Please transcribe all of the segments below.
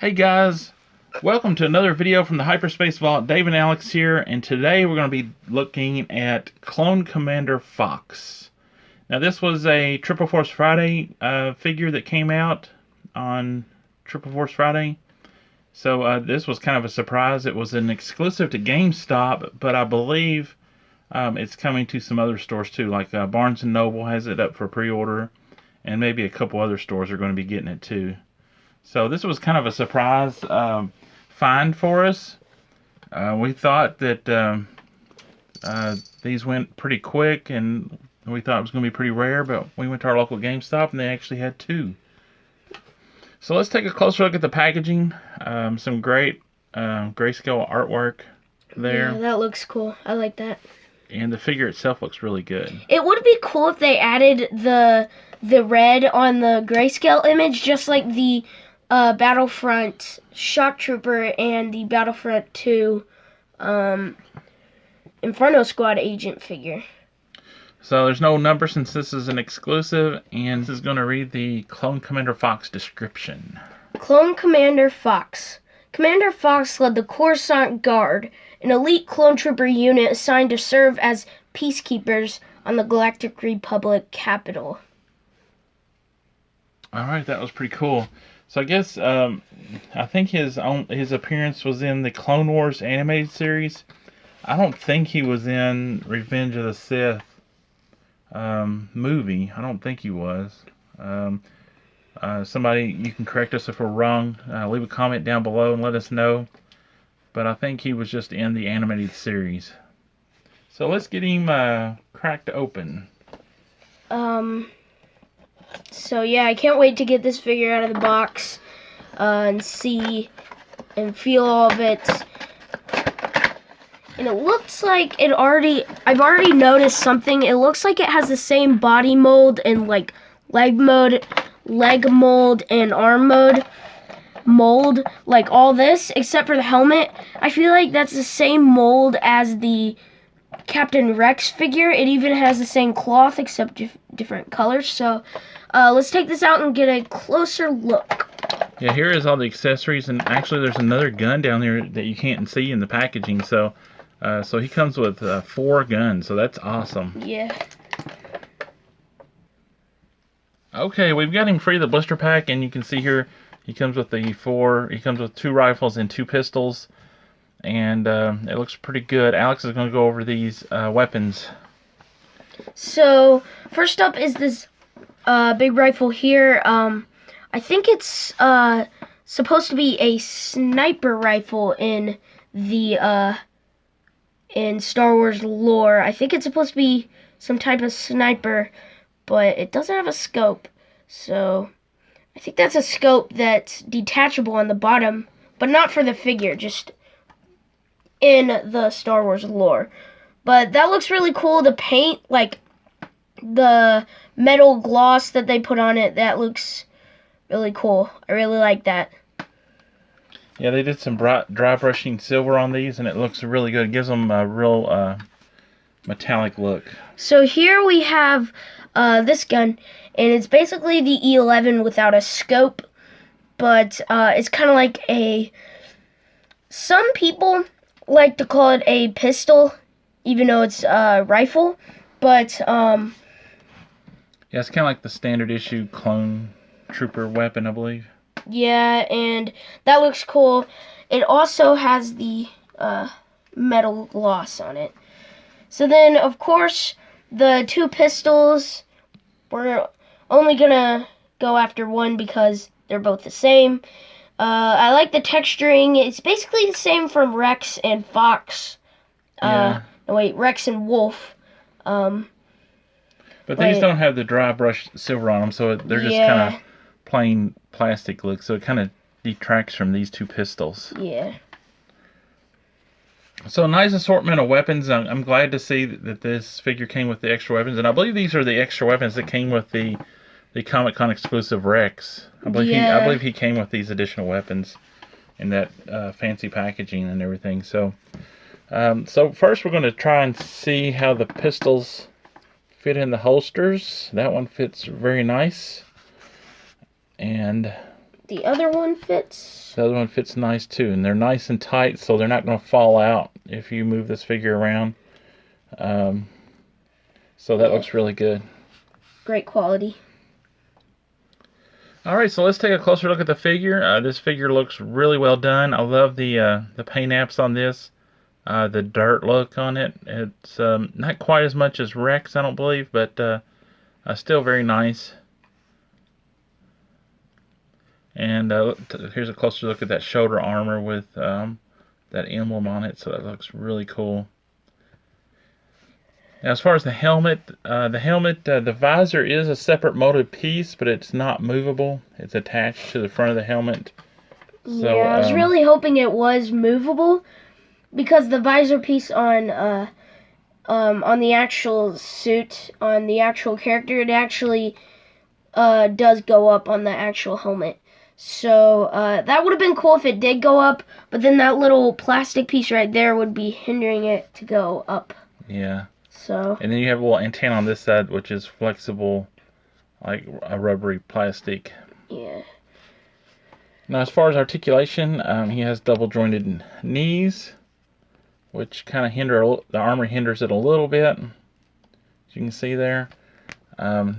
Hey guys, welcome to another video from the Hyperspace Vault. Dave and Alex here, and today we're going to be looking at Clone Commander Fox. Now this was a Triple Force Friday figure that came out on Triple Force Friday. So this was kind of a surprise. It was an exclusive to GameStop, but I believe it's coming to some other stores too, like Barnes & Noble has it up for pre-order, and maybe a couple other stores are going to be getting it too. So this was kind of a surprise find for us. We thought that these went pretty quick, and we thought it was going to be pretty rare, but we went to our local GameStop and they actually had two. So let's take a closer look at the packaging. Some great grayscale artwork there. Yeah, that looks cool. I like that. And the figure itself looks really good. It would be cool if they added the red on the grayscale image, just like the Battlefront Shock Trooper and the Battlefront 2 Inferno Squad agent figure. So there's no number since this is an exclusive, and this is going to read the Clone Commander Fox description. Clone Commander Fox. Commander Fox led the Coruscant Guard, an elite clone trooper unit assigned to serve as peacekeepers on the Galactic Republic capital. Alright, that was pretty cool. So I guess, I think his appearance was in the Clone Wars animated series. I don't think he was in Revenge of the Sith movie. I don't think he was. Somebody, you can correct us if we're wrong. Leave a comment down below and let us know. But I think he was just in the animated series. So let's get him cracked open. So yeah, I can't wait to get this figure out of the box and see and feel all of it. And it looks like I've already noticed something. It looks like it has the same body mold and like leg mold and arm mold, like all this, except for the helmet. I feel like that's the same mold as the Captain Rex figure. It even has the same cloth except different colors. So let's take this out and get a closer look. Yeah, here is all the accessories, and actually there's another gun down there that you can't see in the packaging. So so he comes with 4 guns, so that's awesome. Yeah. Okay, we've got him free of the blister pack, and you can see here he comes with he comes with 2 rifles and 2 pistols, and it looks pretty good. Alex is going to go over these weapons. So first up is this big rifle here. I think it's supposed to be a sniper rifle in the in Star Wars lore. I think it's supposed to be some type of sniper, but it doesn't have a scope. So I think that's a scope that's detachable on the bottom, but not for the figure, just in the Star Wars lore. But that looks really cool. The paint, like the metal gloss that they put on it, that looks really cool. I really like that. Yeah, they did some dry brushing silver on these, and it looks really good. It gives them a real metallic look. So here we have this gun, and it's basically the E11 without a scope, but it's kind of like some people like to call it a pistol, even though it's a rifle, but yeah, it's kind of like the standard issue clone trooper weapon, I believe. Yeah, and that looks cool. It also has the metal gloss on it. So then, of course, the 2 pistols, we're only gonna go after one because they're both the same. I like the texturing. It's basically the same from Rex and Fox. Yeah. No, wait, Rex and Wolf. But these don't have the dry brush silver on them, so they're just kind of plain plastic look, so it kind of detracts from these 2 pistols. Yeah. So nice assortment of weapons. I'm glad to see that this figure came with the extra weapons, and I believe these are the extra weapons that came with the Comic-Con exclusive Rex. I believe he came with these additional weapons in that fancy packaging and everything. So so first we're going to try and see how the pistols fit in the holsters. That one fits very nice. And the other one fits. The other one fits nice too, and they're nice and tight, so they're not going to fall out if you move this figure around. So that looks really good. Great quality. All right, so let's take a closer look at the figure. This figure looks really well done. I love the paint apps on this, the dirt look on it. It's not quite as much as Rex, I don't believe, but still very nice. And here's a closer look at that shoulder armor with that emblem on it, so that looks really cool. Now, as far as the helmet, the visor is a separate molded piece, but it's not movable. It's attached to the front of the helmet. So, yeah, I was really hoping it was movable, because the visor piece on the actual suit, on the actual character, it actually does go up on the actual helmet. So that would have been cool if it did go up, but then that little plastic piece right there would be hindering it to go up. Yeah. So. And then you have a little antenna on this side, which is flexible, like a rubbery plastic. Yeah. Now, as far as articulation, he has double jointed knees, which kind of hinder, the armor hinders it a little bit, as you can see there. Down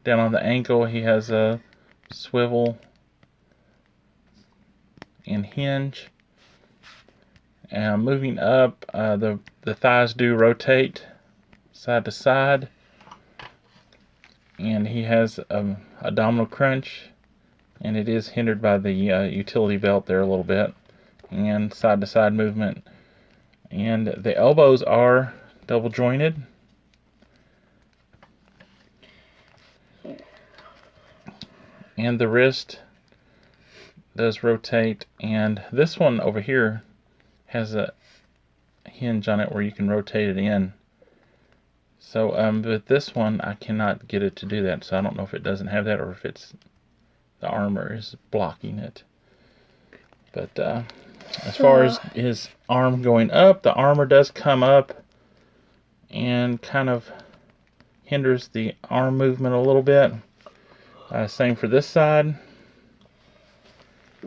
on the ankle, he has a swivel and hinge. And moving up, the thighs do rotate side to side, and he has a abdominal crunch, and it is hindered by the utility belt there a little bit, and side to side movement. And the elbows are double jointed, and the wrist does rotate, and this one over here has a hinge on it where you can rotate it in. So, but this one, I cannot get it to do that, so I don't know if it doesn't have that or if it's the armor is blocking it. But as far as his arm going up, the armor does come up and kind of hinders the arm movement a little bit. Same for this side.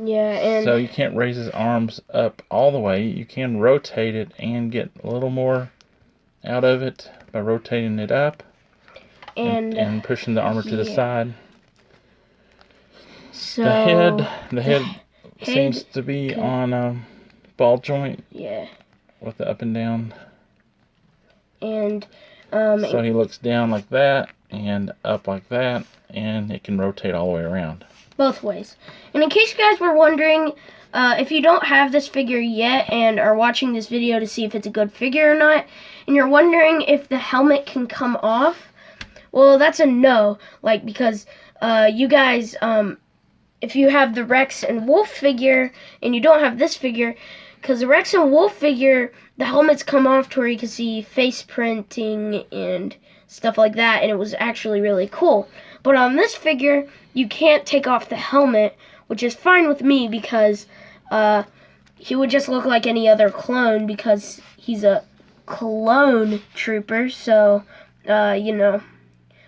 Yeah, and so you can't raise his arms up all the way. You can rotate it and get a little more out of it by rotating it up and pushing the armor to the side. So the head seems to be on a ball joint. Yeah. With the up and down. And so he looks down like that and up like that, and it can rotate all the way around. Both ways. And in case you guys were wondering, if you don't have this figure yet and are watching this video to see if it's a good figure or not, and you're wondering if the helmet can come off, well, that's a no. Like, because you guys, if you have the Rex and Wolf figure and you don't have this figure, because the Rex and Wolf figure, the helmets come off to where you can see face printing and stuff like that, and it was actually really cool. But on this figure, you can't take off the helmet, which is fine with me because he would just look like any other clone because he's a clone trooper. So, you know,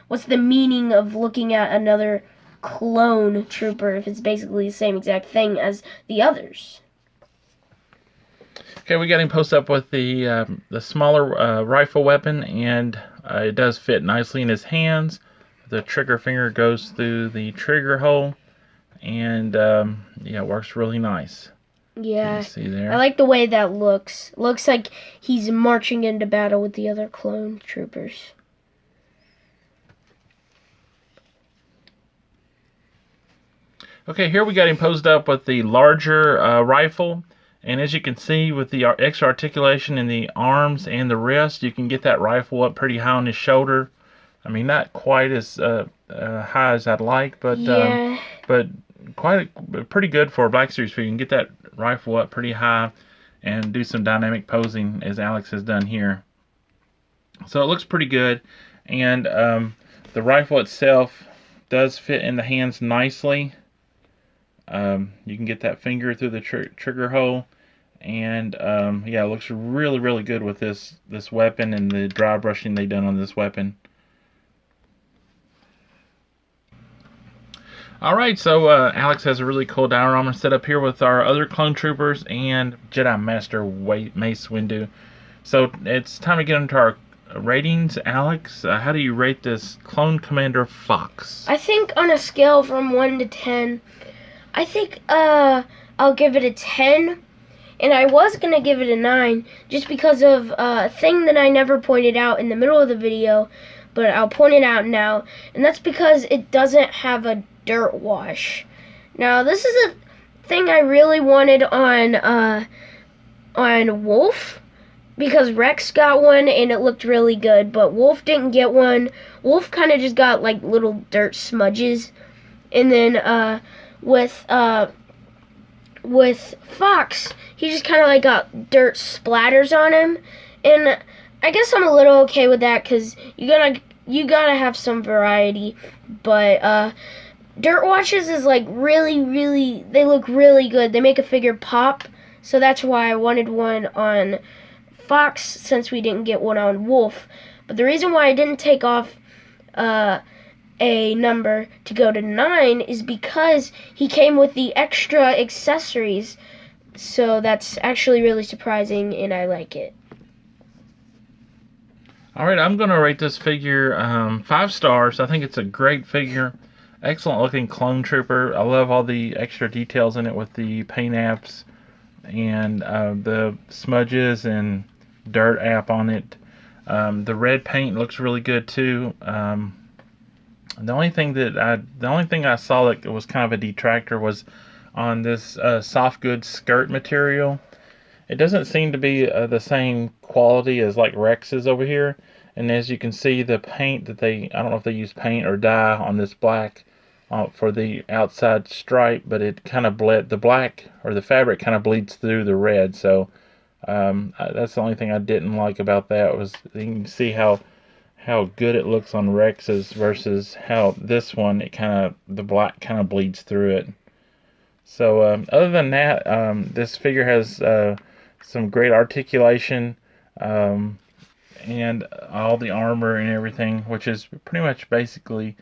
what's the meaning of looking at another clone trooper if it's basically the same exact thing as the others? Okay, we got him posted up with the smaller rifle weapon, and it does fit nicely in his hands. The trigger finger goes through the trigger hole, and yeah, it works really nice. Yeah, see there. I like the way that looks. Looks like he's marching into battle with the other clone troopers. Okay, here we got him posed up with the larger rifle, and as you can see with the extra articulation in the arms and the wrist, you can get that rifle up pretty high on his shoulder. I mean, not quite as high as I'd like, but yeah. But pretty good for a Black Series figure. You can get that rifle up pretty high and do some dynamic posing as Alex has done here. So it looks pretty good, and the rifle itself does fit in the hands nicely. You can get that finger through the trigger hole, and yeah, it looks really, really good with this weapon and the dry brushing they've done on this weapon. Alright, so Alex has a really cool diorama set up here with our other clone troopers and Jedi Master Mace Windu. So it's time to get into our ratings. Alex, how do you rate this Clone Commander Fox? I think on a scale from 1 to 10, I think I'll give it a 10. And I was going to give it a 9 just because of a thing that I never pointed out in the middle of the video, but I'll point it out now. And that's because it doesn't have a dirt wash. Now, this is a thing I really wanted on Wolf, because Rex got one and it looked really good, but Wolf didn't get one. Wolf kind of just got like little dirt smudges. And then with Fox, he just kind of like got dirt splatters on him, and I guess I'm a little okay with that because you gotta have some variety. But dirt washes is like really, they look really good. They make a figure pop, so that's why I wanted one on Fox since we didn't get one on Wolf. But the reason why I didn't take off a number to go to 9 is because he came with the extra accessories, so that's actually really surprising and I like it. Alright, I'm going to rate this figure 5 stars. I think it's a great figure. Excellent looking clone trooper. I love all the extra details in it with the paint apps and the smudges and dirt app on it. The red paint looks really good too. The only thing I saw that was kind of a detractor was on this soft goods skirt material. It doesn't seem to be the same quality as like Rex's over here. And as you can see, the paint that I don't know if they use paint or dye on this black for the outside stripe, but it kind of the black or the fabric kind of bleeds through the red. So that's the only thing I didn't like about that, was you can see how good it looks on Rex's versus how this one, the black kind of bleeds through it. So other than that, this figure has some great articulation and all the armor and everything, which is pretty much basically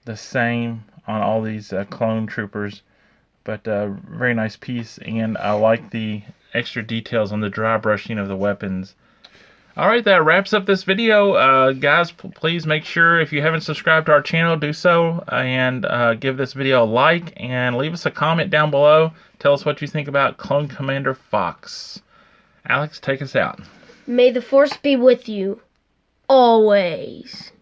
the same on all these clone troopers. But very nice piece, and I like the extra details on the dry brushing of the weapons. Alright, that wraps up this video. Guys, please make sure, if you haven't subscribed to our channel, do so, and give this video a like, and leave us a comment down below. Tell us what you think about Clone Commander Fox. Alex, take us out. May the Force be with you, always.